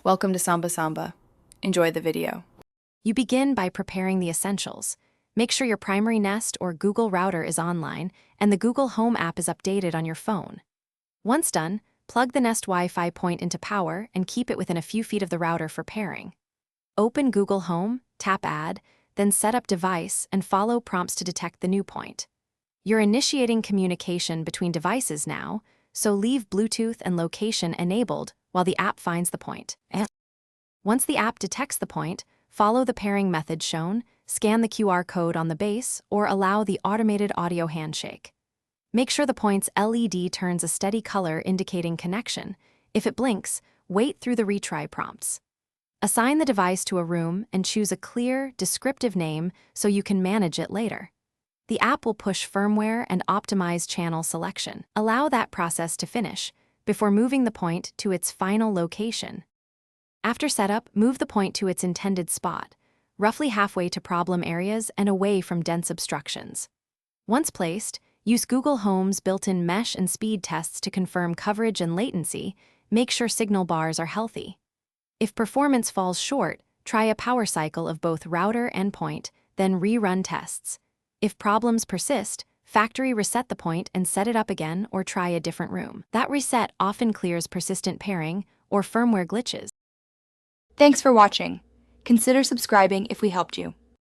Welcome to Samba Samba. Enjoy the video. You begin by preparing the essentials. Make sure your primary Nest or Google router is online and the Google Home app is updated on your phone. Once done, plug the Nest Wi-Fi point into power and keep it within a few feet of the router for pairing. Open Google Home, tap Add, then set up device and follow prompts to detect the new point. You're initiating communication between devices now, so leave Bluetooth and location enabled while the app finds the point. Once the app detects the point, follow the pairing method shown, scan the QR code on the base, or allow the automated audio handshake. Make sure the point's LED turns a steady color indicating connection. If it blinks, wait through the retry prompts. Assign the device to a room and choose a clear, descriptive name so you can manage it later. The app will push firmware and optimize channel selection. Allow that process to finish before moving the point to its final location. After setup, move the point to its intended spot, roughly halfway to problem areas and away from dense obstructions. Once placed, use Google Home's built-in mesh and speed tests to confirm coverage and latency. Make sure signal bars are healthy. If performance falls short, try a power cycle of both router and point, then rerun tests. If problems persist, factory reset the point and set it up again or try a different room. That reset often clears persistent pairing or firmware glitches. Thanks for watching. Consider subscribing if we helped you.